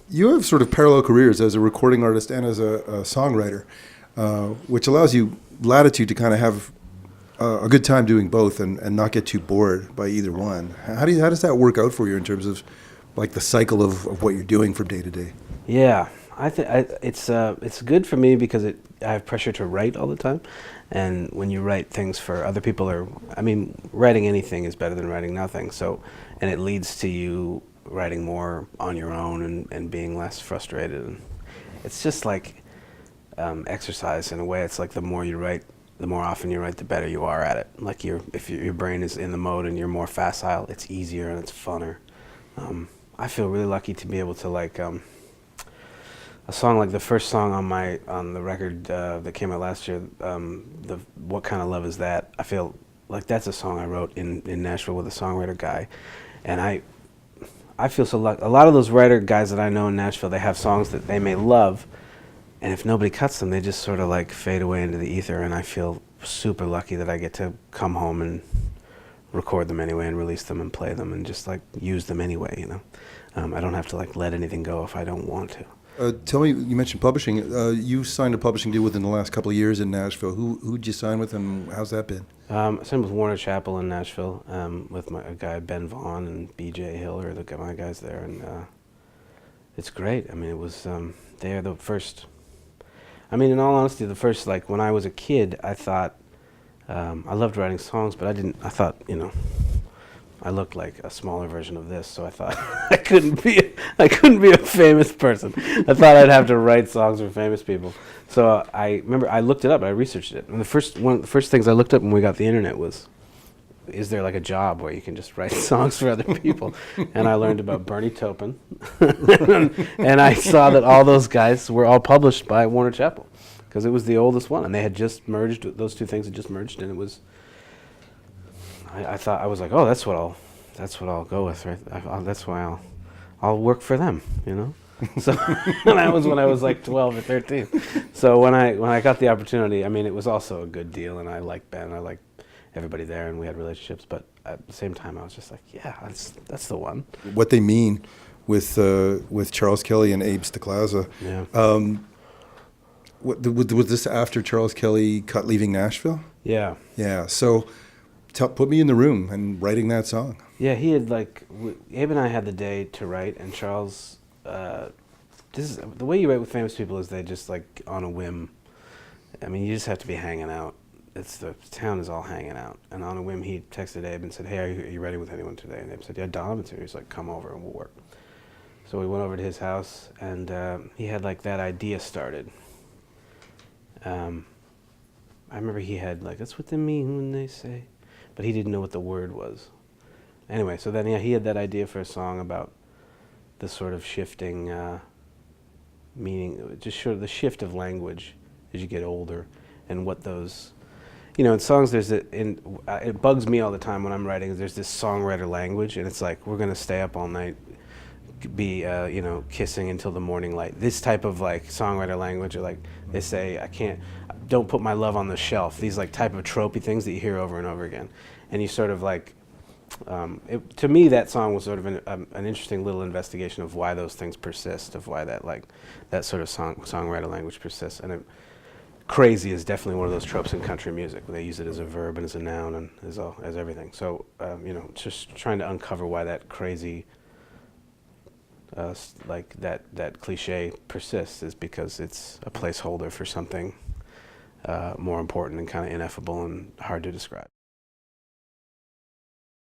You have sort of parallel careers as a recording artist and as a songwriter, which allows you latitude to kind of have a good time doing both and not get too bored by either one. How does that work out for you in terms of like the cycle of what you're doing from day to day? Yeah, I think it's good for me because I have pressure to write all the time, and when you write things for other people, or I mean, writing anything is better than writing nothing. So, and it leads to you writing more on your own and being less frustrated. And it's just like exercise in a way. It's like the more you write, the more often you write, the better you are at it. Like if your brain is in the mode and you're more facile, it's easier and it's funner. I feel really lucky to be able to like a song like the first song on the record that came out last year, the What Kind of Love Is That? I feel like that's a song I wrote in Nashville with a songwriter guy, and I feel so lucky. A lot of those writer guys that I know in Nashville, they have songs that they may love, and if nobody cuts them, they just sort of like fade away into the ether, and I feel super lucky that I get to come home and record them anyway and release them and play them and just like use them anyway, you know. I don't have to like let anything go if I don't want to. Tell me, you mentioned publishing. You signed a publishing deal within the last couple of years in Nashville. Who'd you sign with, and how's that been? I signed with Warner Chappell in Nashville with a guy Ben Vaughn and BJ Hill are my guys there, and it's great. I mean, it was they're the first. I mean, in all honesty, the first, like when I was a kid, I thought I loved writing songs, but I thought, you know, I looked like a smaller version of this, so I thought I couldn't be a famous person. I thought I'd have to write songs for famous people. So I remember I looked it up, I researched it, and one of the first things I looked up when we got the internet was, is there like a job where you can just write songs for other people? And I learned about Bernie Taupin, and I saw that all those guys were all published by Warner Chappell, because it was the oldest one, and they had just merged. Those two things had just merged, and it was. I thought, I was like, oh, that's what I'll go with, right? That's why I'll work for them, you know. So and that was when I was like 12 or 13. So when I got the opportunity, I mean, it was also a good deal, and I liked Ben, I liked everybody there, and we had relationships. But at the same time, I was just like, yeah, that's the one. What they mean with Charles Kelly and Abe Stacklaza. Yeah. Was this after Charles Kelly cut leaving Nashville? Yeah. Yeah. So put me in the room and writing that song. Yeah, he had Abe and I had the day to write, and Charles. This is the way you write with famous people, is they just like on a whim. I mean, you just have to be hanging out. The town is all hanging out, and on a whim he texted Abe and said, "Hey, are you writing with anyone today?" And Abe said, "Yeah, Donovan's here." He's like, "Come over and we'll work." So we went over to his house, and he had like that idea started. I remember he had like, "That's what they mean when they say," but he didn't know what the word was. Anyway, so then he had that idea for a song about the sort of shifting meaning, just sort of the shift of language as you get older, and what those, you know, in songs it bugs me all the time when I'm writing. There's this songwriter language, and it's like, we're gonna stay up all night, be you know, kissing until the morning light. This type of like songwriter language, or like they say, don't put my love on the shelf. These like type of tropey things that you hear over and over again, and you sort of like. To me, that song was sort of an interesting little investigation of why those things persist, of why that sort of songwriter language persists. And crazy is definitely one of those tropes in country music. They use it as a verb and as a noun and as everything. So you know, just trying to uncover why that crazy, like that cliche persists, is because it's a placeholder for something more important and kind of ineffable and hard to describe.